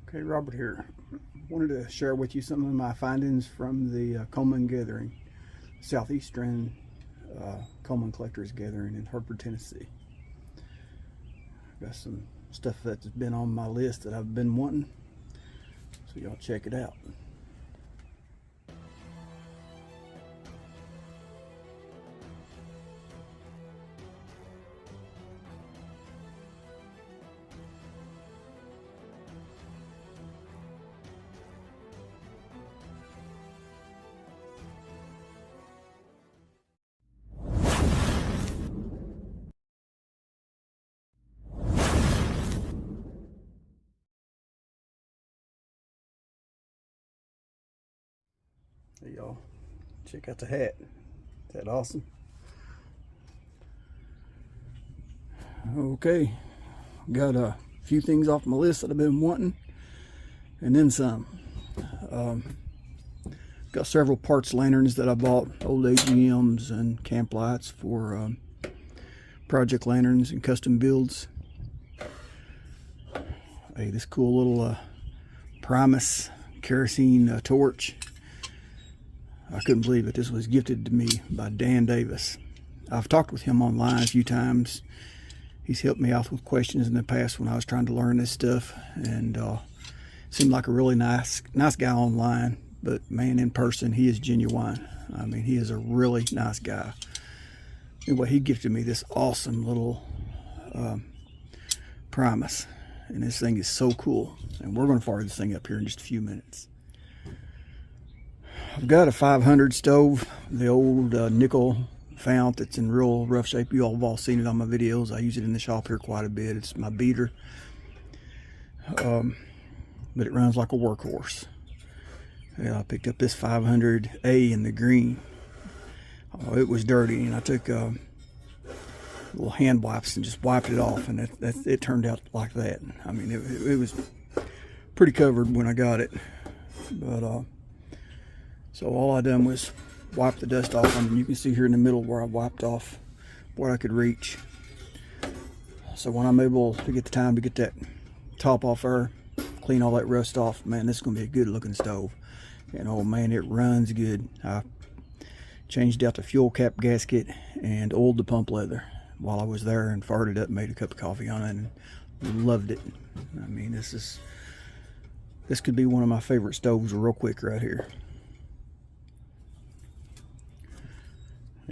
Okay, Robert here. Wanted to share with you some of my findings from the Coleman gathering, Southeastern Coleman Collectors Gathering in Hartford, Tennessee. Got some stuff that's been on my list that I've been wanting, so y'all check it out. Hey y'all, check out the hat. Is that awesome? Okay, got a few things off my list that I've been wanting, and then some. Got several parts lanterns that I bought, old AGMs and camp lights for project lanterns and custom builds. Hey, this cool little Primus kerosene torch. I couldn't believe it. This was gifted to me by Dan Davis. I've talked with him online a few times. He's helped me out with questions in the past when I was trying to learn this stuff, and seemed like a really nice guy online. But man, in person, he is genuine. I mean, he is a really nice guy. Anyway, he gifted me this awesome little Primus, and this thing is so cool. And we're going to fire this thing up here in just a few minutes. I've got a 500 stove, the old nickel fount that's in real rough shape. You all have all seen it on my videos. I use it in the shop here quite a bit. It's my beater, but it runs like a workhorse. Yeah, I picked up this 500A in the green. Oh, it was dirty, and I took little hand wipes and just wiped it off, and it turned out like that. I mean, it was pretty covered when I got it, but so all I done was wipe the dust off. I mean, you can see here in the middle where I wiped off what I could reach. So when I'm able to get the time to get that top off there, clean all that rust off, man, this is gonna be a good looking stove. And oh man, it runs good. I changed out the fuel cap gasket and oiled the pump leather while I was there, and fired it up and made a cup of coffee on it, and loved it. I mean, this could be one of my favorite stoves real quick right here.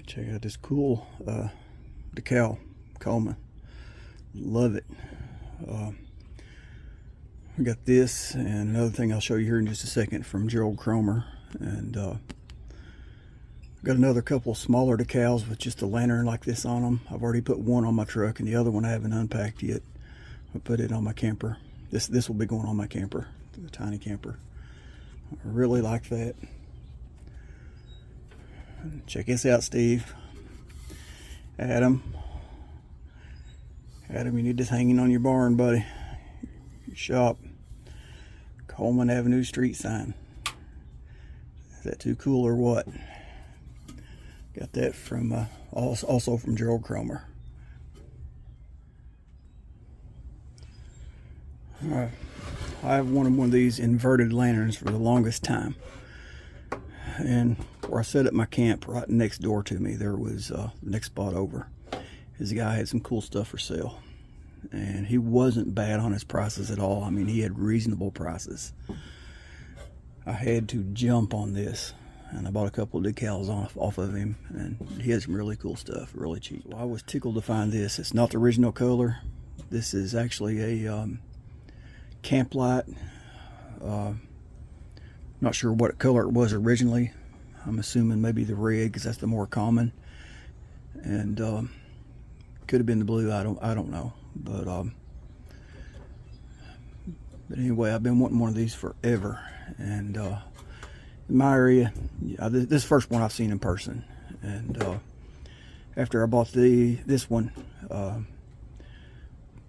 Check out this cool decal Coleman. Love it. We got this and another thing I'll show you here in just a second from Gerald Cromer, and got another couple smaller decals with just a lantern like this on them. I've already put one on my truck, and the other one I haven't unpacked yet. I put it on my camper. This will be going on my camper, the tiny camper. I really like that. Check this out, Steve. Adam, you need this hanging on your barn, buddy. Your shop. Coleman Avenue street sign. Is that too cool or what? Got that from also from Gerald Cromer. Alright, I've wanted one of these inverted lanterns for the longest time. And where I set up my camp, right next door to me, there was the next spot over. This guy had some cool stuff for sale, and he wasn't bad on his prices at all. I mean, he had reasonable prices. I had to jump on this, and I bought a couple of decals off of him, and he had some really cool stuff, really cheap. Well, I was tickled to find this. It's not the original color. This is actually a camp light. Not sure what color it was originally. I'm assuming maybe the red, because that's the more common, and could have been the blue. I don't know, but anyway, I've been wanting one of these forever, and in my area, this is the first one I've seen in person. And after I bought this one,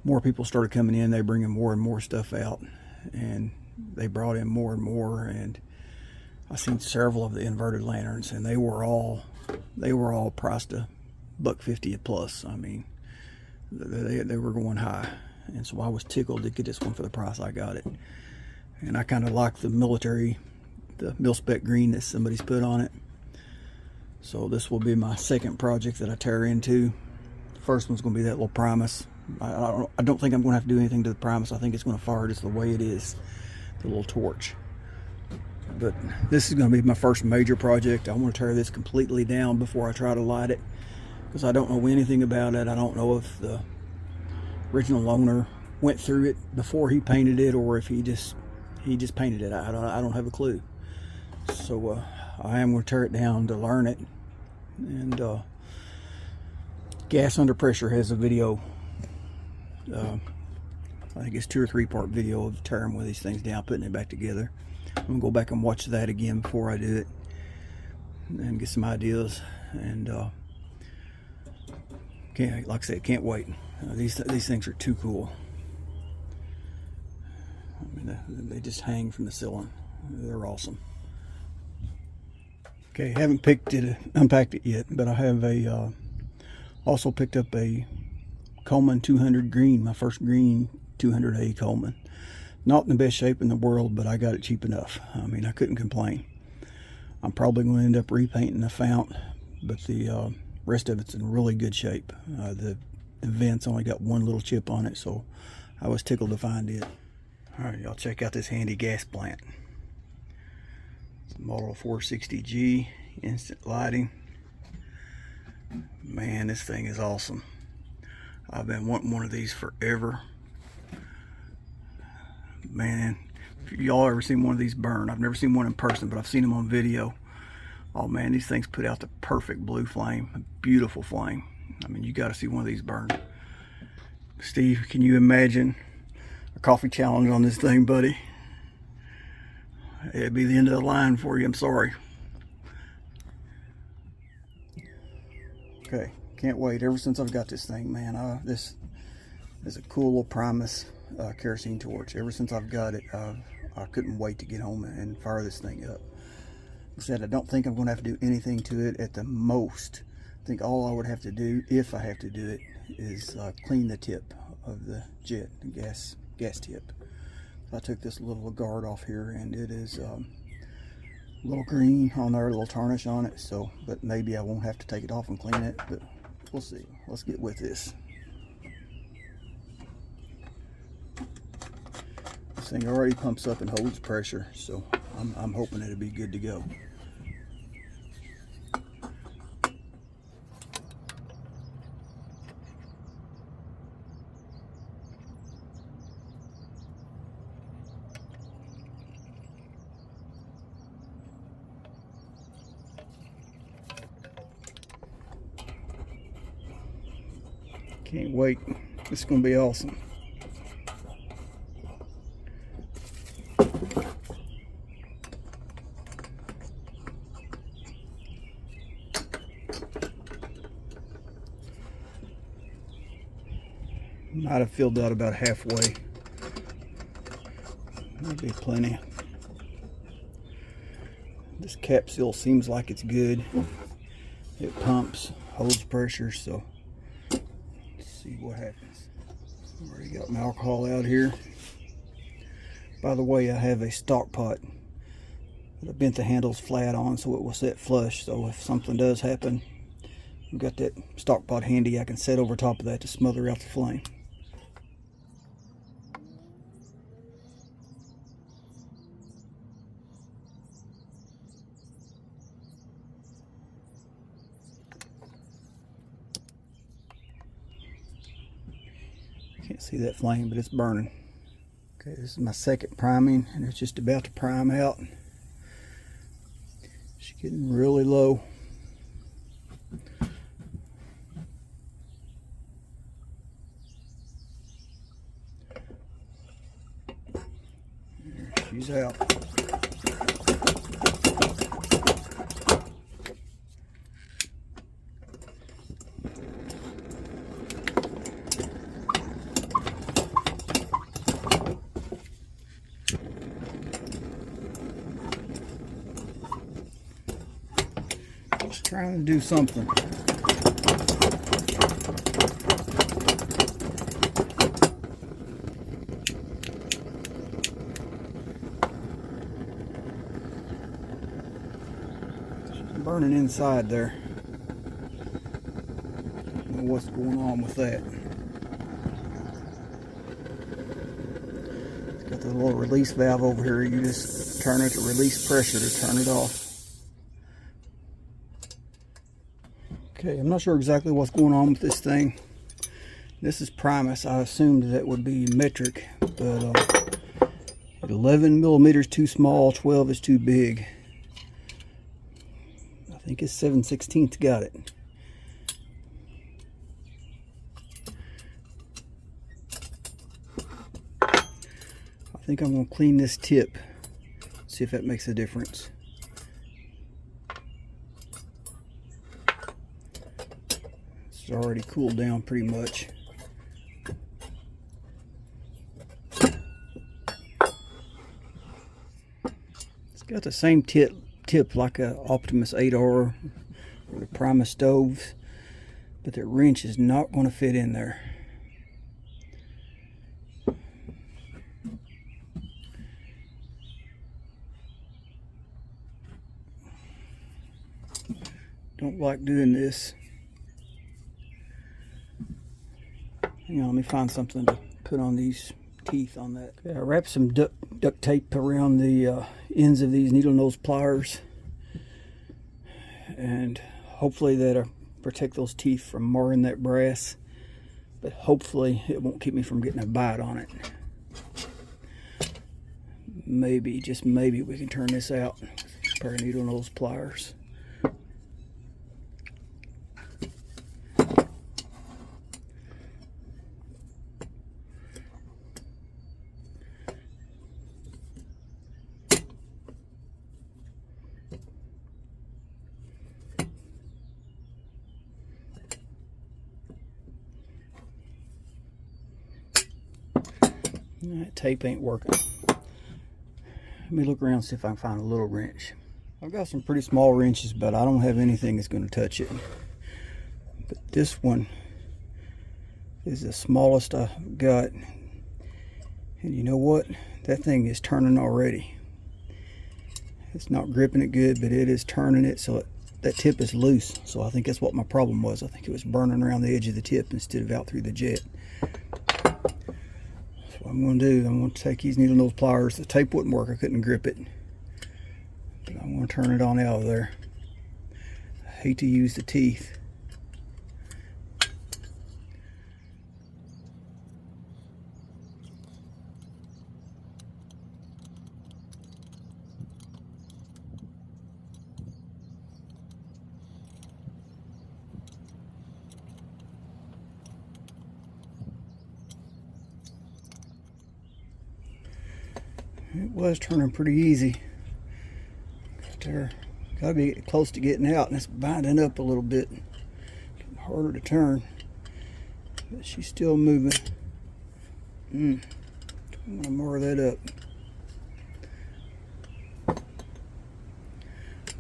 more people started coming in. They bringing more and more stuff out, and they brought in more and more, and I've seen several of the inverted lanterns, and they were all priced $150 plus. I mean, they were going high, and so I was tickled to get this one for the price I got it. and I kind of like the mil-spec green that somebody's put on it. So this will be my second project that I tear into. The first one's going to be that little Primus. I don't think I'm going to have to do anything to the Primus. I think it's going to fire just the way it is, the little torch. But this is going to be my first major project. I want to tear this completely down before I try to light it, because I don't know anything about it. I don't know if the original owner went through it before he painted it, or if he just painted it. I don't have a clue. So I am going to tear it down to learn it. And Gas Under Pressure has a video. I think it's 2 or 3 part video of tearing one of these things down, putting it back together. I'm gonna go back and watch that again before I do it and get some ideas. And like I said, can't wait. These things are too cool. I mean, they just hang from the ceiling. They're awesome. Okay, haven't unpacked it yet, but I have also picked up a Coleman 200 green, my first green 200A Coleman. Not in the best shape in the world, but I got it cheap enough. I mean, I couldn't complain. I'm probably going to end up repainting the fount, but the rest of it's in really good shape. The vents only got one little chip on it, so I was tickled to find it. All right, y'all, check out this handy gas plant. It's a Model 460G, instant lighting. Man, this thing is awesome. I've been wanting one of these forever. Man, if y'all ever seen one of these burn, I've never seen one in person, but I've seen them on video. Oh man, these things put out the perfect blue flame, a beautiful flame. I mean, you got to see one of these burn. Steve, can you imagine a coffee challenge on this thing, buddy? It'd be the end of the line for you, I'm sorry. Okay, can't wait. Ever since I've got this thing, man, this is a cool little Primus kerosene torch. Ever since I've got it, I couldn't wait to get home and fire this thing up. Like I said, I don't think I'm going to have to do anything to it. At the most, I think all I would have to do, if I have to do it, is clean the tip of the jet, the gas tip. I took this little guard off here, and it is a little green on there, a little tarnish on it. So, but maybe I won't have to take it off and clean it, but we'll see. Let's get with this. This thing already pumps up and holds pressure, so I'm hoping it'll be good to go. Can't wait. It's going to be awesome. Might have filled out about halfway. That'll be plenty. This cap seal seems like it's good. It pumps, holds pressure, so let's see what happens. Already got my alcohol out here. By the way, I have a stock pot that I bent the handles flat on so it will set flush. So if something does happen, I've got that stock pot handy. I can set over top of that to smother out the flame. Can't see that flame, but it's burning. Okay, this is my second priming, and it's just about to prime out. She's getting really low. There, she's out. Just trying to do something. burning inside there. Don't know what's going on with that. It's got the little release valve over here. You just turn it to release pressure to turn it off. Okay, I'm not sure exactly what's going on with this thing. This is Primus. I assumed that would be metric, but 11 millimeters too small, 12 is too big. I think it's 7/16 got it. I think I'm going to clean this tip, see if that makes a difference. It's already cooled down pretty much. It's got the same tip like a Optimus 8R or the Primus stoves, but the wrench is not going to fit in there. Don't like doing this. Hang on, let me find something to put on these teeth on that. Okay, I wrapped some duct tape around the ends of these needle nose pliers, and hopefully that'll protect those teeth from marring that brass, but hopefully it won't keep me from getting a bite on it. Maybe, just maybe, we can turn this out with a pair of needle nose pliers. That tape ain't working. Let me look around and see if I can find a little wrench. I've got some pretty small wrenches, but I don't have anything that's going to touch it. But this one is the smallest I've got. And you know what? That thing is turning already. It's not gripping it good, but it is turning it, so that tip is loose. So I think that's what my problem was. I think it was burning around the edge of the tip instead of out through the jet. What I'm going to do, I'm going to take these needle nose pliers. The tape wouldn't work, I couldn't grip it, but I'm going to turn it on out of there. I hate to use the teeth. It was turning pretty easy. There, gotta be close to getting out, and it's binding up a little bit. Getting harder to turn, but she's still moving. I'm gonna mar that up.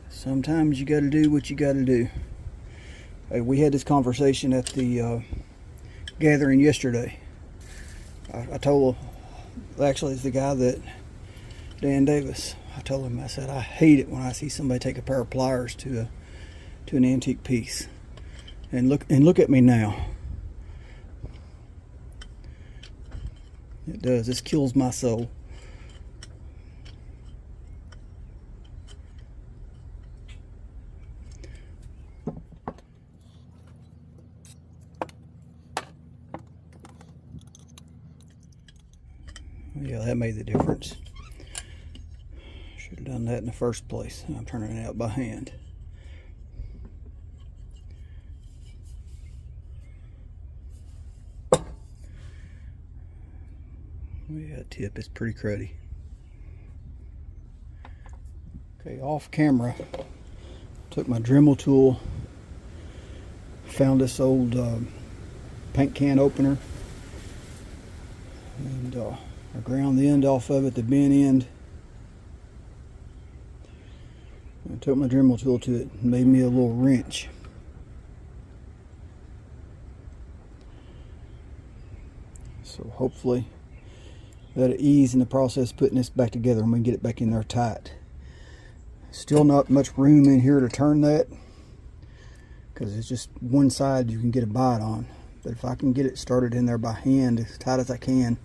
Sometimes you gotta do what you gotta do. Hey, we had this conversation at the gathering yesterday. I told, actually it's the guy that Dan Davis, I told him, I said, I hate it when I see somebody take a pair of pliers to an antique piece. And look at me now. It does. This kills my soul. Yeah, that made the difference. Should have done that in the first place. I'm turning it out by hand. Yeah, tip is pretty cruddy. Okay, off camera, took my Dremel tool, found this old paint can opener, and I ground the end off of it, the bent end. I took my Dremel tool to it and made me a little wrench. So hopefully that'll ease in the process of putting this back together and we can get it back in there tight. Still not much room in here to turn that, because it's just one side you can get a bite on. But if I can get it started in there by hand as tight as I can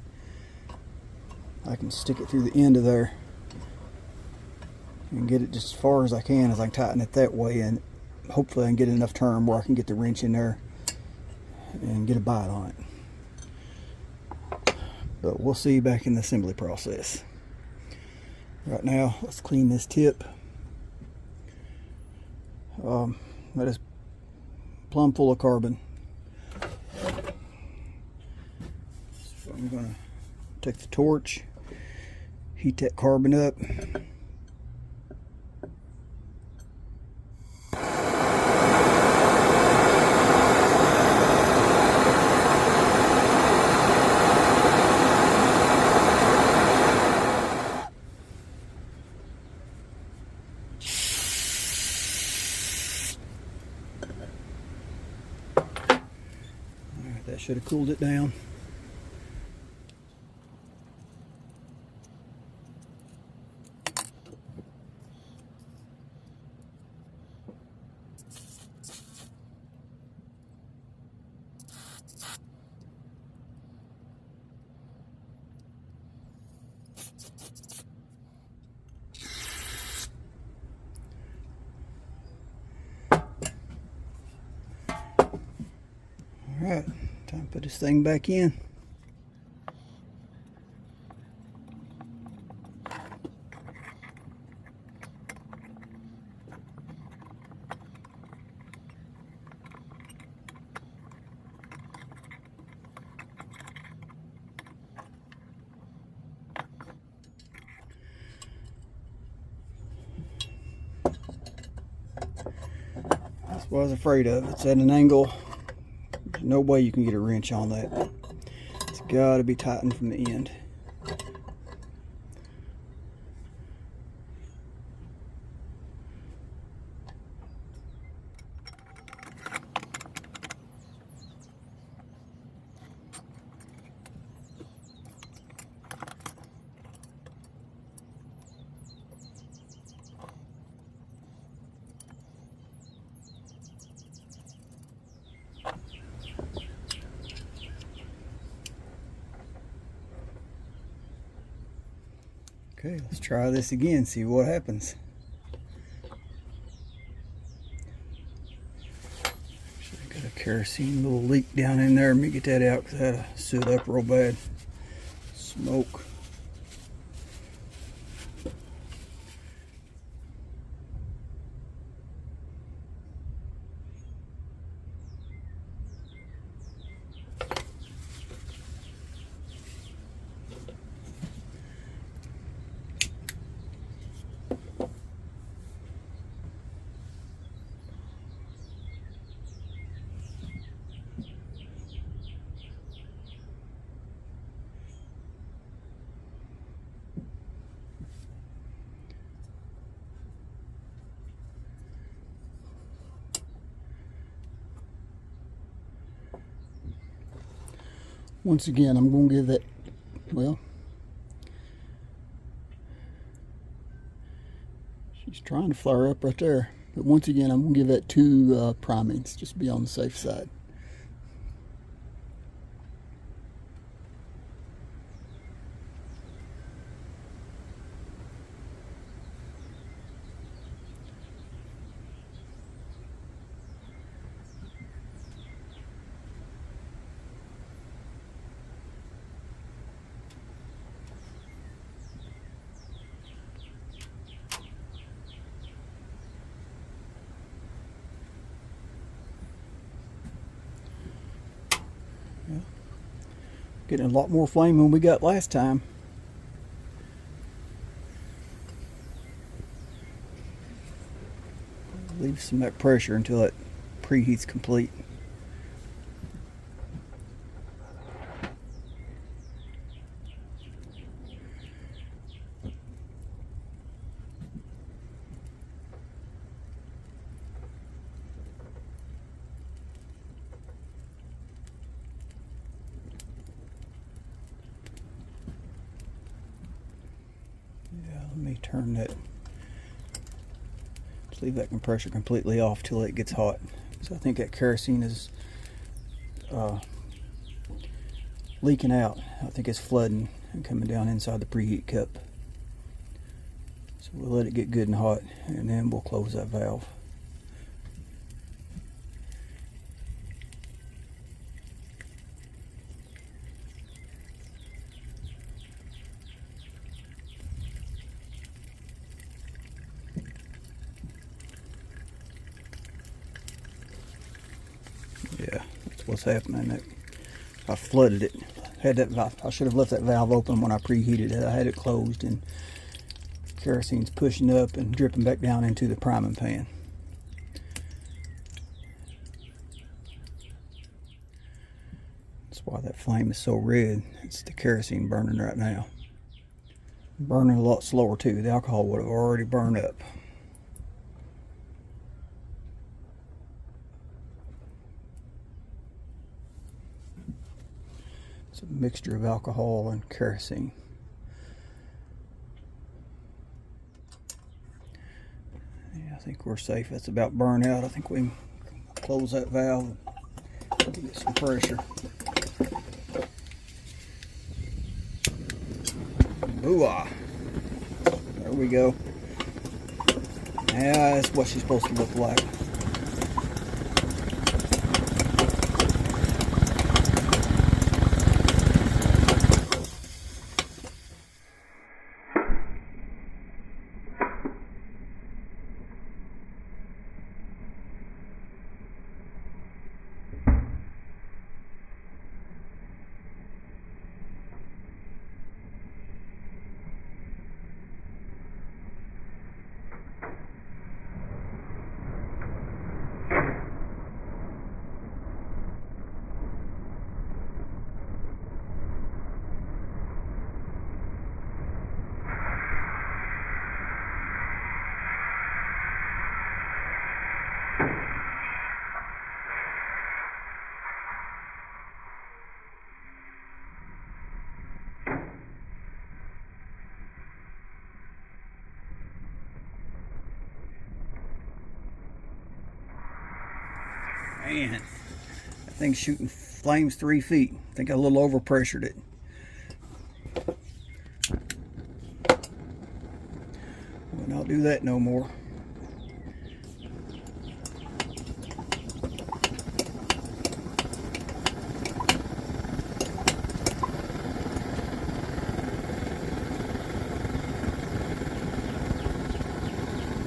stick it through the end of there and get it just as far as I can tighten it that way, and hopefully I can get enough turn where I can get the wrench in there and get a bite on it. But we'll see back in the assembly process. Right now, let's clean this tip. That is plumb full of carbon. So I'm gonna take the torch, heat that carbon up. That should have cooled it down. All right, time to put this thing back in. That's what I was afraid of. It's at an angle. There's no way you can get a wrench on that. It's got to be tightened from the end. Okay, let's try this again, see what happens. Actually, got a kerosene little leak down in there. Let me get that out because I had to soot up real bad. Smoke. Once again, I'm going to give that, well, she's trying to flare up right there. But once again, I'm going to give that 2 primings, just to be on the safe side. Getting a lot more flame than we got last time. Leave some of that pressure until it preheats complete. Yeah, let me turn that Just leave that compressor completely off till it gets hot. So I think that kerosene is leaking out. I think it's flooding and coming down inside the preheat cup. So we'll let it get good and hot, and then we'll close that valve. Yeah, that's what's happening. I flooded it. Had that valve. I should have left that valve open when I preheated it. I had it closed, and kerosene's pushing up and dripping back down into the priming pan. That's why that flame is so red. It's the kerosene burning right now. Burning a lot slower too. The alcohol would have already burned up. It's a mixture of alcohol and kerosene. Yeah, I think we're safe. That's about burned out. I think we can close that valve and get some pressure. Ooh-ah. There we go. Yeah, that's what she's supposed to look like. Man, that thing's shooting flames 3 feet. I think I a little over pressured it. We'll not do that no more.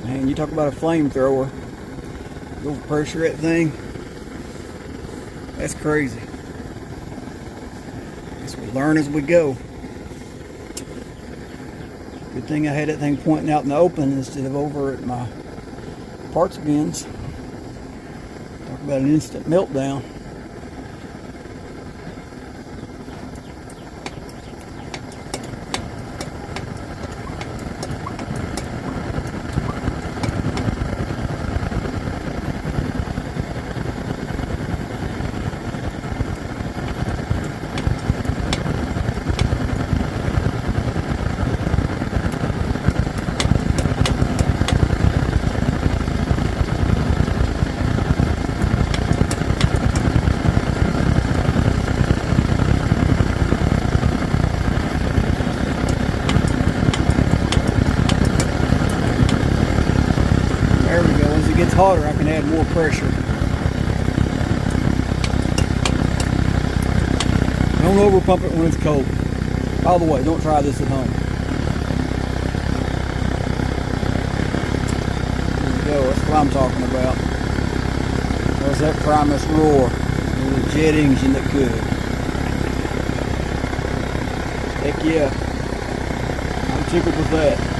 Man, you talk about a flamethrower. Overpressure that thing. That's crazy. Guess we learn as we go. Good thing I had that thing pointing out in the open instead of over at my parts bins. Talk about an instant meltdown. Gets hotter, I can add more pressure. Don't over pump it when it's cold. By the way, don't try this at home. There we go, that's what I'm talking about. There's that Primus roar. There's a jet engine that could. Heck yeah. I'm tickled with that.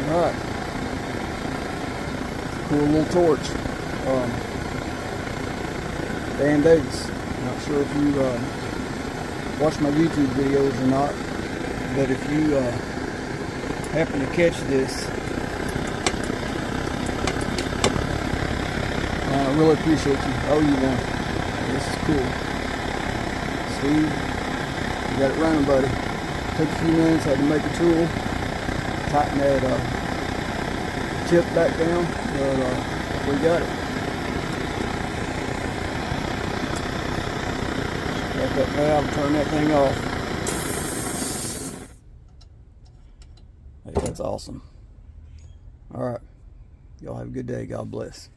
Alright, cool little torch. Band-aids. Not sure if you watch my YouTube videos or not, but if you happen to catch this, I really appreciate you. I owe you one. This is cool. Steve, you got it running, buddy. Took a few minutes, had to make a tool, tighten that tip back down, but we got it. Got that valve, turn that thing off. Hey, that's awesome. All right. Y'all have a good day. God bless.